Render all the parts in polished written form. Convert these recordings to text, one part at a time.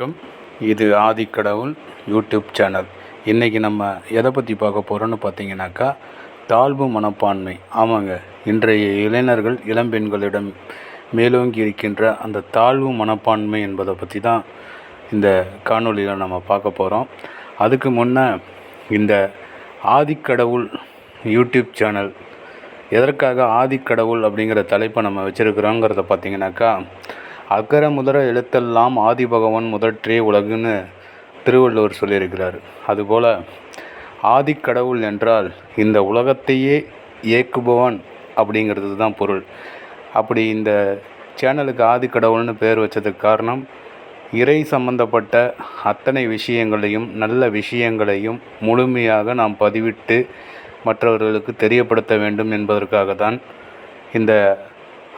வணக்கம். இது ஆதிக்கடவுள் YouTube channel. இன்றைக்கி நம்ம எதை பற்றி பார்க்க போகிறோன்னு பார்த்தீங்கன்னாக்கா, தாழ்வு மனப்பான்மை. ஆமாங்க, இன்றைய இளைஞர்கள் இளம்பெண்களிடம் மேலோங்கி இருக்கின்ற அந்த தாழ்வு மனப்பான்மை என்பதை பற்றி தான் இந்த காணொலியில் நம்ம பார்க்க போகிறோம். அதுக்கு முன்னே இந்த ஆதிக்கடவுள் யூடியூப் சேனல் எதற்காக ஆதிக்கடவுள் அப்படிங்கிற தலைப்பை நம்ம வச்சுருக்கிறோங்கிறத பார்த்திங்கனாக்கா, அகர முதல எழுத்தெல்லாம் ஆதிபகவன் முதற்றே உலகுன்னு திருவள்ளுவர் சொல்லியிருக்கிறார். அதுபோல் ஆதிக்கடவுள் என்றால் இந்த உலகத்தையே இயக்குபவன் அப்படிங்கிறது தான் பொருள். அப்படி இந்த சேனலுக்கு ஆதிக்கடவுள்னு பேர் வச்சதுக்கு காரணம், இறை சம்பந்தப்பட்ட அத்தனை விஷயங்களையும் நல்ல விஷயங்களையும் முழுமையாக நாம் பதிவிட்டு மற்றவர்களுக்கு தெரியப்படுத்த வேண்டும் என்பதற்காக தான் இந்த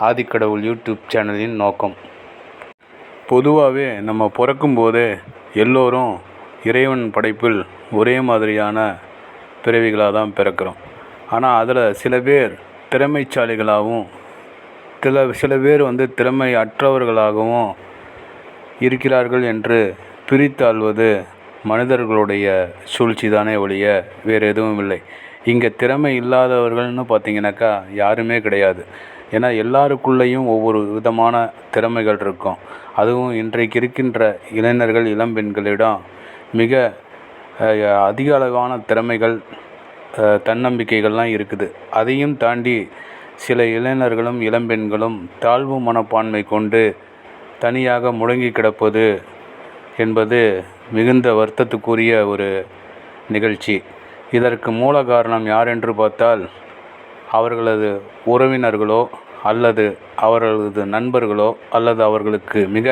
ஆதிக்கடவுள் யூடியூப் சேனலின் நோக்கம். பொதுவாகவே நம்ம பிறக்கும்போதே எல்லோரும் இறைவன் படைப்பில் ஒரே மாதிரியான பிறவிகளாக தான் பிறக்கிறோம். ஆனால் அதில் சில பேர் திறமைசாலிகளாகவும் சில பேர் திறமை அற்றவர்களாகவும் இருக்கிறார்கள் என்று பிரித்தாள்வது மனிதர்களுடைய சூழ்ச்சி தானே ஒழிய வேறு எதுவும் இல்லை. இங்கே திறமை இல்லாதவர்கள்னு பார்த்திங்கனாக்கா யாருமே கிடையாது. ஏன்னா எல்லாருக்குள்ளேயும் ஒவ்வொரு விதமான திறமைகள் இருக்கும். அதுவும் இன்றைக்கு இருக்கின்ற இளைஞர்கள் இளம்பெண்களிடம் மிக அதிக அளவான திறமைகள் தன்னம்பிக்கைகள்லாம் இருக்குது. அதையும் தாண்டி சில இளைஞர்களும் இளம்பெண்களும் தாழ்வு மனப்பான்மை கொண்டு தனியாக முடங்கி கிடப்பது என்பது மிகுந்த வருத்தத்துக்குரிய ஒரு நிகழ்ச்சி. இதற்கு மூல காரணம் யார் என்று பார்த்தால், அவர்களது உறவினர்களோ அல்லது அவர்களது நண்பர்களோ அல்லது அவர்களுக்கு மிக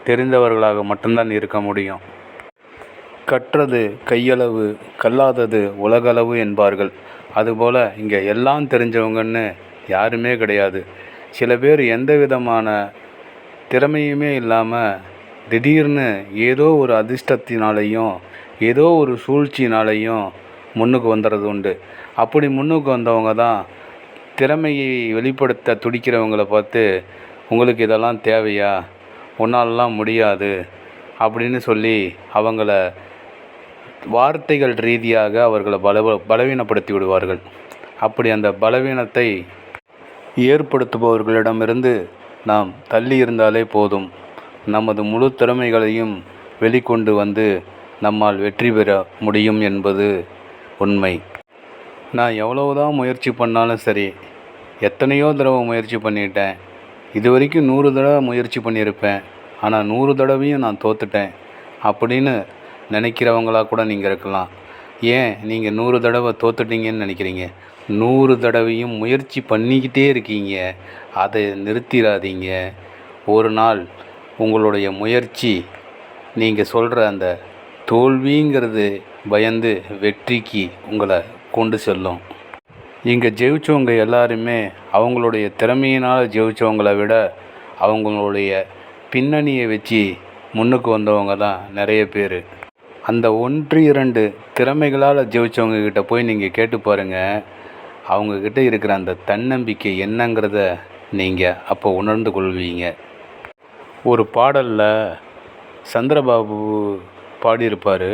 தெரிந்தவர்களாக மட்டும்தான் இருக்க முடியும். கற்றது கையளவு, கல்லாதது உலகளவு என்பார்கள். அதுபோல் இங்கே எல்லாம் தெரிஞ்சவங்கன்னு யாருமே கிடையாது. சில பேர் எந்த விதமான திறமையுமே இல்லாமல் திடீர்னு ஏதோ ஒரு அதிர்ஷ்டத்தினாலேயும் ஏதோ ஒரு சூழ்ச்சினாலேயும் முன்னுக்கு வந்துடுறது உண்டு. அப்படி முன்னுக்கு வந்தவங்க தான் திறமையை வெளிப்படுத்த துடிக்கிறவங்கள பார்த்து, உங்களுக்கு இதெல்லாம் தேவையா, உன்னாலலாம் முடியாது அப்படின்னு சொல்லி அவங்கள வார்த்தைகள் ரீதியாக அவர்களை பலவீனப்படுத்தி விடுவார்கள். அப்படி அந்த பலவீனத்தை ஏற்படுத்துபவர்களிடமிருந்து நாம் தள்ளி இருந்தாலே போதும். நமது முழு திறமைகளையும் வெளிக்கொண்டு வந்து நம்மால் வெற்றி பெற முடியும் என்பது உண்மை. நான் எவ்வளவுதான் முயற்சி பண்ணாலும் சரி, எத்தனையோ தடவை முயற்சி பண்ணிட்டேன், இது வரைக்கும் 100 தடவை முயற்சி பண்ணியிருப்பேன், ஆனால் 100 தடவையும் நான் தோற்றுட்டேன் அப்படின்னு நினைக்கிறவங்களா கூட நீங்கள் இருக்கலாம். ஏன் நீங்கள் 100 தடவை தோற்றுட்டீங்கன்னு நினைக்கிறீங்க? 100 தடவையும் முயற்சி பண்ணிக்கிட்டே இருக்கீங்க. அதை நிறுத்திடாதீங்க. ஒரு நாள் உங்களுடைய முயற்சி நீங்கள் சொல்கிற அந்த தோல்விங்கிறது பயந்து வெற்றிக்கு உங்களை கொண்டு செல்லும். இங்கே ஜெயித்தவங்க எல்லாருமே அவங்களுடைய திறமையினால் ஜெயித்தவங்களை விட அவங்களுடைய பின்னணியை வச்சு முன்னுக்கு வந்தவங்க தான் நிறைய பேர். அந்த 1-2 திறமைகளால் ஜெயித்தவங்கக்கிட்ட போய் நீங்கள் கேட்டு பாருங்கள், அவங்கக்கிட்ட இருக்கிற அந்த தன்னம்பிக்கை என்னங்கிறத நீங்கள் அப்போ உணர்ந்து கொள்வீங்க. ஒரு பாடலில் சந்திரபாபு பாடியிருப்பார்,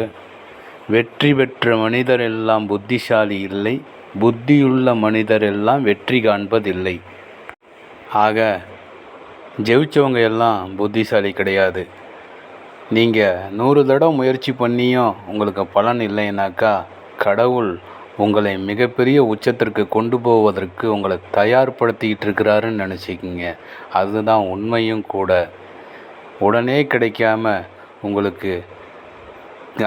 வெற்றி பெற்ற மனிதர் எல்லாம் புத்திசாலி இல்லை, புத்தியுள்ள மனிதர் எல்லாம் வெற்றி காண்பதில்லை. ஆக ஜெயித்தவங்க எல்லாம் புத்திசாலி கிடையாது. நீங்கள் 100 தடவை முயற்சி பண்ணியும் உங்களுக்கு பலன் இல்லைன்னாக்கா, கடவுள் உங்களை மிகப்பெரிய உச்சத்திற்கு கொண்டு போவதற்கு உங்களை தயார்படுத்திக்கிட்டு இருக்கிறாருன்னு நினச்சிக்கிங்க. அதுதான் உண்மையும் கூட. உடனே கிடைக்காம உங்களுக்கு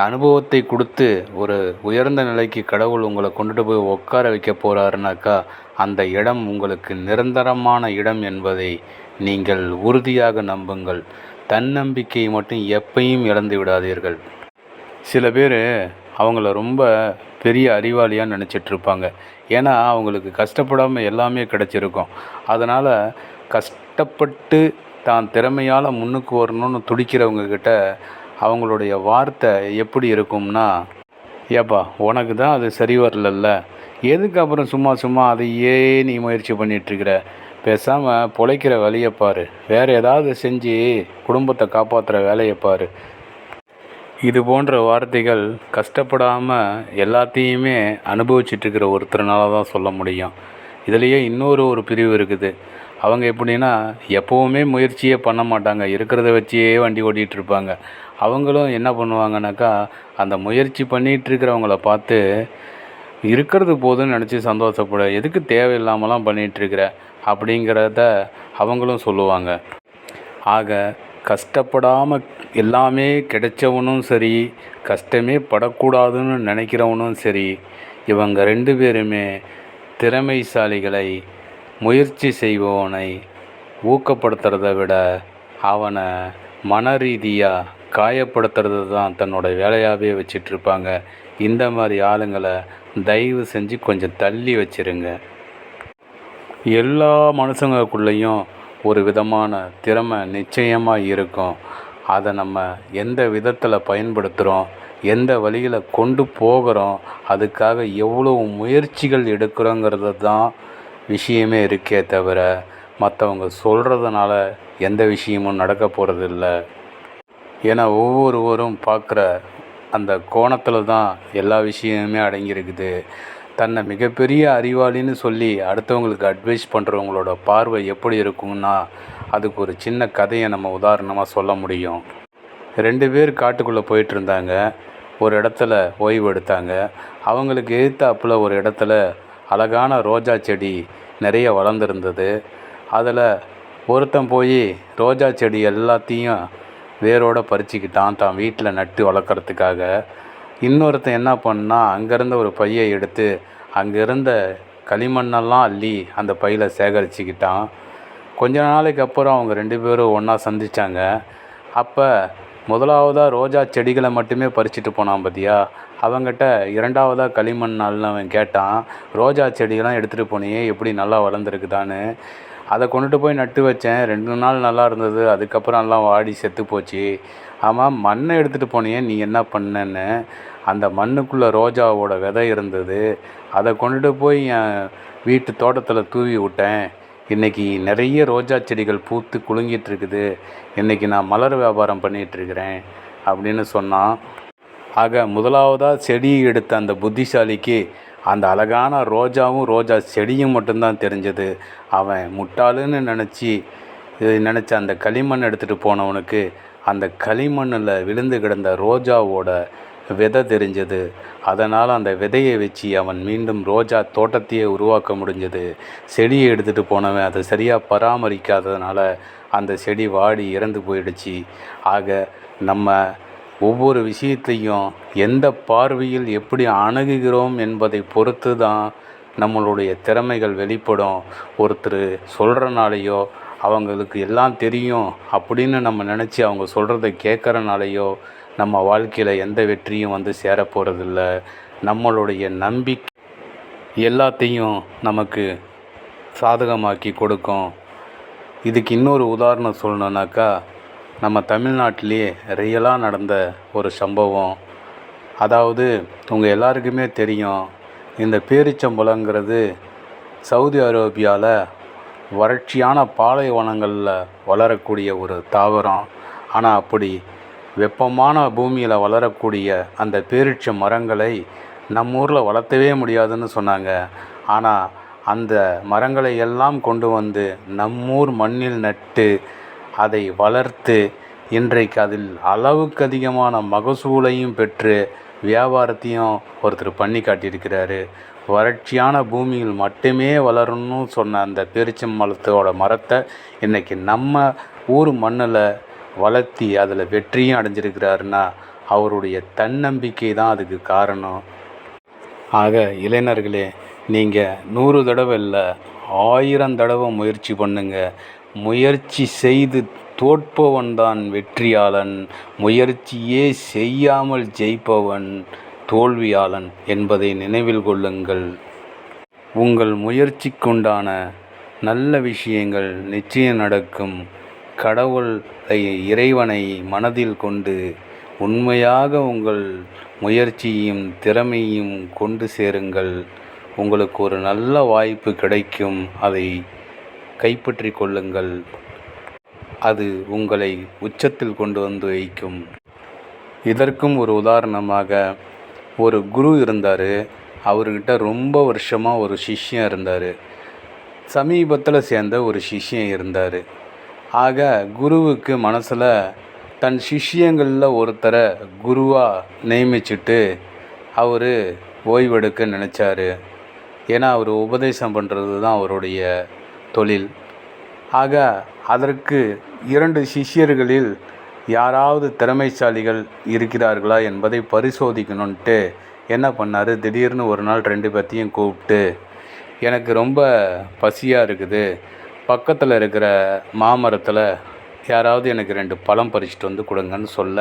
அனுபவத்தை கொடுத்து ஒரு உயர்ந்த நிலைக்கு கடவுள் உங்களை கொண்டுட்டு போய் உட்கார வைக்க போகிறாருனாக்கா, அந்த இடம் உங்களுக்கு நிரந்தரமான இடம் என்பதை நீங்கள் உறுதியாக நம்புங்கள். தன்னம்பிக்கையை மட்டும் எப்பையும் இழந்து விடாதீர்கள். சில பேர் அவங்கள ரொம்ப பெரிய அறிவாளியாக நினச்சிட்ருப்பாங்க. ஏன்னா அவங்களுக்கு கஷ்டப்படாமல் எல்லாமே கிடச்சிருக்கும். அதனால் கஷ்டப்பட்டு தான் திறமையால் முன்னுக்கு வரணும்னு துடிக்கிறவங்கக்கிட்ட அவங்களுடைய வார்த்தை எப்படி இருக்கும்னா, ஏப்பா உனக்கு தான் அது சரி வரலல்ல, எதுக்கு அப்புறம் சும்மா அதையே நீ முயற்சி பண்ணிகிட்ருக்கிற, பேசாமல் பிழைக்கிற வேலையை பாரு, வேறு ஏதாவது செஞ்சு குடும்பத்தை காப்பாற்றுற வேலையை பாரு, இது போன்ற வார்த்தைகள் கஷ்டப்படாமல் எல்லாத்தையுமே அனுபவிச்சிட்ருக்கிற ஒருத்தர்னால தான் சொல்ல முடியும். இதுலேயே இன்னொரு பிரிவு இருக்குது. அவங்க எப்படின்னா எப்போவுமே முயற்சியே பண்ண மாட்டாங்க. இருக்கிறத வச்சே வண்டி ஓட்டிகிட்ருப்பாங்க. அவங்களும் என்ன பண்ணுவாங்கனாக்கா, அந்த முயற்சி பண்ணிகிட்ருக்கிறவங்கள பார்த்து இருக்கிறது போதும்னு நினச்சி சந்தோஷப்பட, எதுக்கு தேவையில்லாமலாம் பண்ணிகிட்ருக்கிற அப்படிங்கிறத அவங்களும் சொல்லுவாங்க. ஆக கஷ்டப்படாமல் எல்லாமே கிடைச்சவனும் சரி, கஷ்டமே படக்கூடாதுன்னு நினைக்கிறவனும் சரி, இவங்க 2 பேருமே திறமைசாலிகளை முயற்சி செய்பவனை ஊக்கப்படுத்துறத விட அவனை மன ரீதியாக காயப்படுத்துறது தான் தன்னோட வேலையாகவே வச்சிட்ருப்பாங்க. இந்த மாதிரி ஆளுங்களை தயவு செஞ்சு கொஞ்சம் தள்ளி வச்சிருங்க. எல்லா மனுஷங்களுக்குள்ளேயும் ஒரு விதமான திறமை நிச்சயமாக இருக்கும். அதை நம்ம எந்த விதத்தில் பயன்படுத்துகிறோம், எந்த வழியில் கொண்டு போகிறோம், அதுக்காக எவ்வளோ முயற்சிகள் எடுக்கிறோங்கிறது தான் விஷயமே இருக்கே தவிர, மற்றவங்க சொல்கிறதுனால எந்த விஷயமும் நடக்க போகிறதில்ல. ஏன்னா ஒவ்வொருவரும் பார்க்குற அந்த கோணத்தில் தான் எல்லா விஷயமுமே அடங்கியிருக்குது. தன்னை மிகப்பெரிய அறிவாளின்னு சொல்லி அடுத்தவங்களுக்கு அட்வைஸ் பண்ணுறவங்களோட பார்வை எப்படி இருக்கும்னா, அதுக்கு ஒரு சின்ன கதையை நம்ம உதாரணமாக சொல்ல முடியும். 2 பேர் காட்டுக்குள்ளே போயிட்டுருந்தாங்க. ஒரு இடத்துல ஓய்வு எடுத்தாங்க. அவங்களுக்கு எதிர்த்தாப்புல ஒரு இடத்துல அழகான ரோஜா செடி நிறைய வளர்ந்துருந்தது. அதில் ஒருத்தன் போய் ரோஜா செடி எல்லாத்தையும் வேரோடு பறிச்சுக்கிட்டான், தான் வீட்டில் நட்டு வளர்க்குறதுக்காக. இன்னொருத்தன் என்ன பண்ணால், அங்கேருந்த ஒரு பையை எடுத்து அங்கே இருந்த களிமண்ணெல்லாம் அள்ளி அந்த பையில் சேகரிச்சுக்கிட்டான். கொஞ்ச நாளைக்கு அப்புறம் அவங்க 2 பேரும் ஒன்றா சந்தித்தாங்க. அப்போ முதலாவதாக ரோஜா செடிகளை மட்டுமே பறிச்சுட்டு போனான் பார்த்தியா, அவங்ககிட்ட 2வதாக களிமண் அள்ளினவன் கேட்டான், ரோஜா செடிகள்லாம் எடுத்துகிட்டு போனியே எப்படி நல்லா வளர்ந்துருக்குதான்னு. அதை கொண்டுட்டு போய் நட்டு வச்சேன், 2 நாள் நல்லா இருந்தது, அதுக்கப்புறம் எல்லாம் வாடி செத்து போச்சு. ஆமாம், மண்ணை எடுத்துகிட்டு போனியே நீ என்ன பண்ணேன்னு. அந்த மண்ணுக்குள்ளே ரோஜாவோட விதை இருந்தது, அதை கொண்டுட்டு போய் என் வீட்டு தோட்டத்தில் தூவி விட்டேன். இன்றைக்கி நிறைய ரோஜா செடிகள் பூத்து குலுங்கிட்டு இருக்குது. இன்றைக்கி நான் மலர் வியாபாரம் பண்ணிகிட்ருக்கிறேன் அப்படின்னு சொன்னான். ஆக முதலாவதாக செடி எடுத்த அந்த புத்திசாலிக்கு அந்த அழகான ரோஜாவும் ரோஜா செடியும் மட்டும்தான் தெரிஞ்சது. அவன் முட்டாளுன்னு நினச்ச அந்த களிமண் எடுத்துகிட்டு போனவனுக்கு அந்த களிமண்ணில் விழுந்து கிடந்த ரோஜாவோட விதை தெரிஞ்சது. அதனால் அந்த விதையை வச்சு அவன் மீண்டும் ரோஜா தோட்டத்தையே உருவாக்க முடிஞ்சது. செடியை எடுத்துகிட்டு போனவன் அதை சரியாக பராமரிக்காததுனால அந்த செடி வாடி இறந்து போயிடுச்சு. ஆக நம்ம ஒவ்வொரு விஷயத்தையும் எந்த பார்வையில் எப்படி அணுகுகிறோம் என்பதை பொறுத்து தான் நம்மளுடைய திறமைகள் வெளிப்படும். ஒருத்தர் சொல்கிறனாலையோ, அவங்களுக்கு எல்லாம் தெரியும் அப்படின்னு நம்ம நினச்சி அவங்க சொல்கிறத கேட்குறனாலையோ நம்ம வாழ்க்கையில் எந்த வெற்றியும் வந்து சேர போகிறதில்ல. நம்மளுடைய நம்பிக்கை எல்லாத்தையும் நமக்கு சாதகமாக்கி கொடுக்கும். இதுக்கு இன்னொரு உதாரணம் சொல்லணுன்னாக்கா, நம்ம தமிழ்நாட்டிலேயே ரியலாக நடந்த ஒரு சம்பவம். அதாவது உங்கள் எல்லாருக்குமே தெரியும், இந்த பேரிச்சம்பழங்கிறது சவுதி அரேபியாவில் வறட்சியான பாலைவனங்களில் வளரக்கூடிய ஒரு தாவரம். ஆனால் அப்படி வெப்பமான பூமியில் வளரக்கூடிய அந்த பேரிச்ச மரங்களை நம்ம ஊரில் வளர்த்தவே முடியாதுன்னு சொன்னாங்க. ஆனால் அந்த மரங்களை எல்லாம் கொண்டு வந்து நம்மூர் மண்ணில் நட்டு அதை வளர்த்து இன்றைக்கு அதில் அளவுக்கு அதிகமான மகசூலையும் பெற்று வியாபாரத்தையும் ஒருத்தர் பண்ணி காட்டியிருக்கிறாரு. வறட்சியான பூமியில் மட்டுமே வளரணும்னு சொன்ன அந்த பேரிச்சம்பழத்தோட மரத்தை இன்றைக்கி நம்ம ஊர் மண்ணில் வளர்த்தி அதில் வெற்றியும் அடைஞ்சிருக்கிறாருன்னா அவருடைய தன்னம்பிக்கை தான் அதுக்கு காரணம். ஆக இளைஞர்களே, நீங்கள் 100 தடவை இல்லை 1000 தடவை முயற்சி பண்ணுங்க. முயற்சி செய்து தோற்பவன் தான் வெற்றியாளன். முயற்சியே செய்யாமல் ஜெயிப்பவன் தோல்வியாளன் என்பதை நினைவில் கொள்ளுங்கள். உங்கள் முயற்சிக்குண்டான நல்ல விஷயங்கள் நிச்சயம் நடக்கும். கடவுளை, இறைவனை மனதில் கொண்டு உண்மையாக உங்கள் முயற்சியையும் திறமையும் கொண்டு சேருங்கள். உங்களுக்கு ஒரு நல்ல வாய்ப்பு கிடைக்கும். அதை கைப்பற்றி கொள்ளுங்கள். அது உங்களை உச்சத்தில் கொண்டு வந்து வைக்கும். இதற்கும் ஒரு உதாரணமாக ஒரு குரு இருந்தார். அவர்கிட்ட ரொம்ப வருஷமாக ஒரு சிஷ்யன் இருந்தார். சமீபத்தில் சேர்ந்த ஒரு சிஷ்யன் இருந்தார். ஆக குருவுக்கு மனசில் தன் சிஷ்யங்களில் ஒருத்தரை குருவாக நியமிச்சுட்டு அவர் ஓய்வெடுக்க நினச்சார். ஏன்னா அவர் உபதேசம் பண்ணுறது தான் அவருடைய தொழில். ஆக அதற்கு 2 சிஷ்யர்களில் யாராவது திறமைசாலிகள் இருக்கிறார்களா என்பதை பரிசோதிக்கணுன்ட்டு என்ன பண்ணார், திடீர்னு ஒரு நாள் 2 பேர்த்தையும் கூப்பிட்டு, எனக்கு ரொம்ப பசியாக இருக்குது, பக்கத்தில் இருக்கிற மாமரத்தில் யாராவது எனக்கு 2 பழம் பறிச்சுட்டு வந்து கொடுங்கன்னு சொல்ல,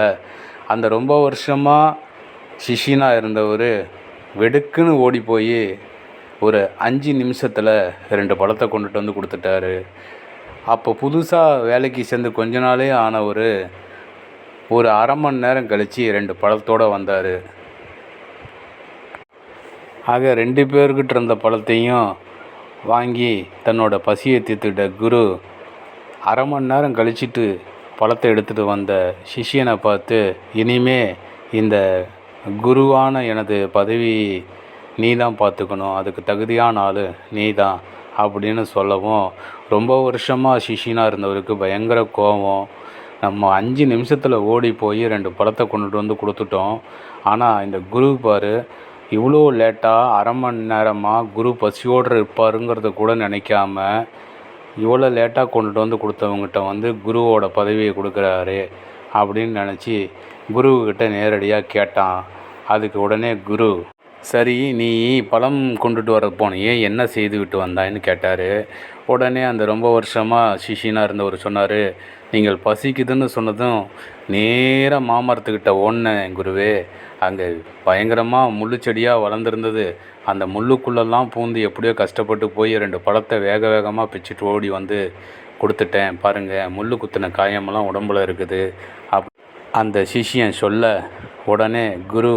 அந்த ரொம்ப வருஷமாக சிஷியனாக இருந்தவர் வெடுக்குன்னு ஓடி போய் ஒரு 5 நிமிஷத்தில் 2 பழத்தை கொண்டுட்டு வந்து கொடுத்துட்டாரு. அப்போ புதுசாக வேலைக்கு சேர்ந்து கொஞ்ச நாளே ஆனவர் ஒரு அரை மணி நேரம் கழித்து 2 பழத்தோடு வந்தார். ஆக 2 பேர்கிட்ட இருந்த பழத்தையும் வாங்கி தன்னோட பசியை தீர்த்துக்கிட்ட குரு அரை மணி நேரம் கழிச்சிட்டு பழத்தை எடுத்துகிட்டு வந்த சிஷியனை பார்த்து, இனிமே இந்த குருவான எனது பதவி நீ தான் பார்த்துக்கணும், அதுக்கு தகுதியான ஆள் நீ தான் அப்படின்னு சொல்லவும், ரொம்ப வருஷமாக சிஷியனாக இருந்தவருக்கு பயங்கர கோபம். நம்ம 5 நிமிஷத்தில் ஓடி போய் 2 பழத்தை கொண்டுட்டு வந்து கொடுத்துட்டோம். ஆனால் இந்த குரு பாரு, இவ்வளோ லேட்டாக அரை மணி நேரமாக குரு பசியோடு இருப்பாருங்கிறத கூட நினைக்காம இவ்வளோ லேட்டாக கொண்டுட்டு வந்து கொடுத்தவங்ககிட்ட வந்து குருவோட பதவியை கொடுக்குறாரு அப்படின்னு நினச்சி குருக்கிட்ட நேரடியாக கேட்டான். அதுக்கு உடனே குரு, சரி நீ பழம் கொண்டுட்டு வர போனியே, என்ன செய்து விட்டு வந்தாயின்னு கேட்டார். உடனே அந்த ரொம்ப வருஷமாக சிஷியனாக இருந்தவர் சொன்னார், நீங்கள் பசிக்குதுன்னு சொன்னதும் நேராக மாமரத்துக்கிட்ட ஓடினேன் குருவே, அங்கே பயங்கரமாக முள்ளு செடியாக வளர்ந்துருந்தது, அந்த முள்ளுக்குள்ளெல்லாம் பூந்து எப்படியோ கஷ்டப்பட்டு போய் 2 பழத்தை வேக வேகமாக பிச்சுட்டு ஓடி வந்து கொடுத்துட்டேன், பாருங்கள் முள்ளு குத்தின காயமெல்லாம் உடம்புல இருக்குது அந்த சிஷியன் சொல்ல, உடனே குரு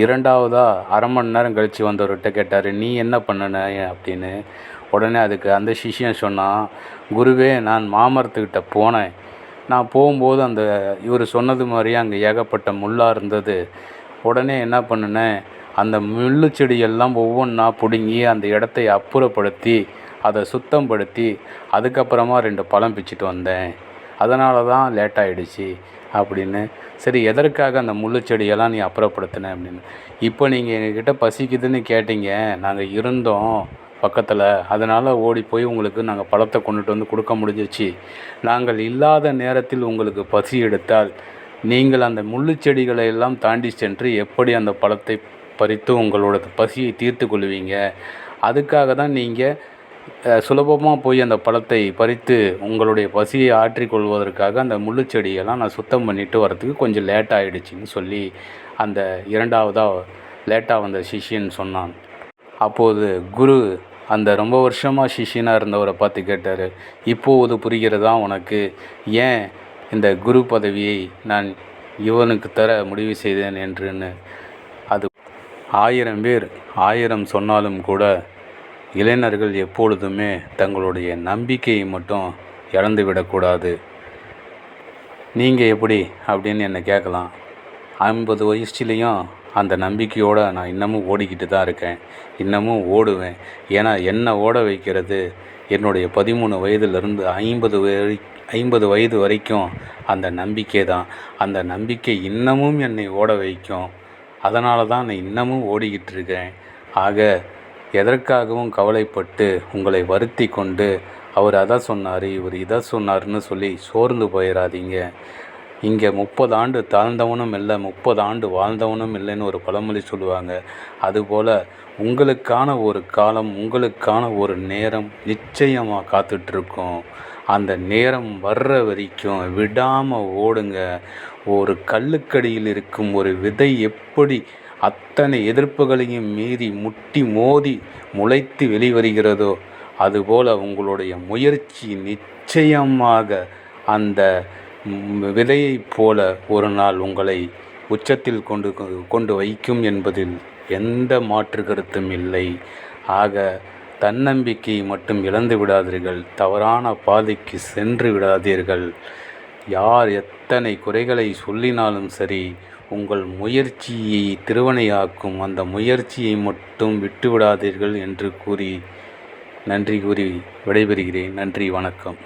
2வதாக அரை மணி நேரம் கழித்து வந்தவர்கிட்ட கேட்டார், நீ என்ன பண்ணின அப்படின்னு. உடனே அதுக்கு அந்த சிஷியன் சொன்னான், குருவே நான் மாமரத்துக்கிட்ட போனேன், நான் போகும்போது அந்த இவர் சொன்னது மாதிரியே அங்கே ஏகப்பட்ட முள்ளாக இருந்தது. உடனே என்ன பண்ணினேன், அந்த முள்ளு செடியெல்லாம் ஒவ்வொன்றா பிடுங்கி அந்த இடத்தை அப்புறப்படுத்தி அதை சுத்தப்படுத்தி அதுக்கப்புறமா 2 பழம் பிச்சுட்டு வந்தேன், அதனால தான் லேட்டாகிடுச்சு அப்படின்னு. சரி, எதற்காக அந்த முள்ளு செடியெல்லாம் நீ அப்புறப்படுத்தின அப்படின்னு. இப்போ நீங்கள் எங்ககிட்ட பசிக்குதுன்னு கேட்டீங்க, நாங்கள் இருந்தோம் பக்கத்தில், அதனால் ஓடி போய் உங்களுக்கு நாங்கள் பழத்தை கொண்டுட்டு வந்து கொடுக்க முடிஞ்சிச்சு. நாங்கள் இல்லாத நேரத்தில் உங்களுக்கு பசி எடுத்தால் நீங்கள் அந்த முள்ளு செடிகளை எல்லாம் தாண்டி சென்று எப்படி அந்த பழத்தை பறித்து உங்களோட பசியை தீர்த்து கொள்வீங்க? அதுக்காக தான் நீங்கள் சுலபமாக போய் அந்த பழத்தை பறித்து உங்களுடைய பசியை ஆற்றிக்கொள்வதற்காக அந்த முள்ளு செடியெல்லாம் நான் சுத்தம் பண்ணிட்டு வரத்துக்கு கொஞ்சம் லேட் ஆகிடுச்சின்னு சொல்லி அந்த 2வதாக லேட்டாக வந்த சிஷியன் சொன்னான். அப்போது குரு அந்த ரொம்ப வருஷமாக சிஷியனாக இருந்தவரை பார்த்து கேட்டார், இப்போது புரிகிறதா உனக்கு ஏன் இந்த குரு பதவியை நான் இவனுக்கு தர முடிவு செய்தேன் என்றுன்னு? அது 1000 பேர் 1000 சொன்னாலும் கூட இளைஞர்கள் எப்பொழுதுமே தங்களுடைய நம்பிக்கையை மட்டும் இழந்து விடக்கூடாது. நீங்கள் எப்படி அப்படின்னு என்னை கேட்கலாம். 50 வயசுலேயும் அந்த நம்பிக்கையோடு நான் இன்னமும் ஓடிக்கிட்டு தான் இருக்கேன், இன்னமும் ஓடுவேன். ஏன்னா என்னை ஓட வைக்கிறது என்னுடைய 13 வயதிலிருந்து 50 வயது வரைக்கும் அந்த நம்பிக்கை தான். அந்த நம்பிக்கை இன்னமும் என்னை ஓட வைக்கும். அதனால தான் நான் இன்னமும் ஓடிக்கிட்டு இருக்கேன். ஆக எதற்காகவும் கவலைப்பட்டு உங்களை வருத்தி கொண்டு அவர் அதை சொன்னார் இவர் இதை சொன்னார்னு சொல்லி சோர்ந்து போயிடாதீங்க. இங்கே 30 ஆண்டு தாழ்ந்தவனும் இல்லை, 30 ஆண்டு வாழ்ந்தவனும் இல்லைன்னு ஒரு பழமொழி சொல்லுவாங்க. அதுபோல் உங்களுக்கான ஒரு காலம், உங்களுக்கான ஒரு நேரம் நிச்சயமாக காத்துட்ருக்கோம். அந்த நேரம் வர்ற வரைக்கும் விடாமல் ஓடுங்க. ஒரு கல்லுக்கடியில் இருக்கும் ஒரு விதை எப்படி அத்தனை எதிர்ப்புகளையும் மீறி முட்டி மோதி முளைத்து வெளிவருகிறதோ, அதுபோல் உங்களுடைய முயற்சி நிச்சயமாக அந்த விதையைப் போல ஒரு நாள் உங்களை உச்சத்தில் கொண்டு வைக்கும் என்பதில் எந்த மாற்று கருத்தும் இல்லை. ஆக தன்னம்பிக்கையை மட்டும் இழந்து விடாதீர்கள், தவறான பாதைக்கு சென்று விடாதீர்கள். யார் எத்தனை குறைகளை சொல்லினாலும் சரி, உங்கள் முயற்சியை திருவினையாக்கும். அந்த முயற்சியை மட்டும் விட்டுவிடாதீர்கள் என்று கூறி நன்றி கூறி விடைபெறுகிறேன். நன்றி, வணக்கம்.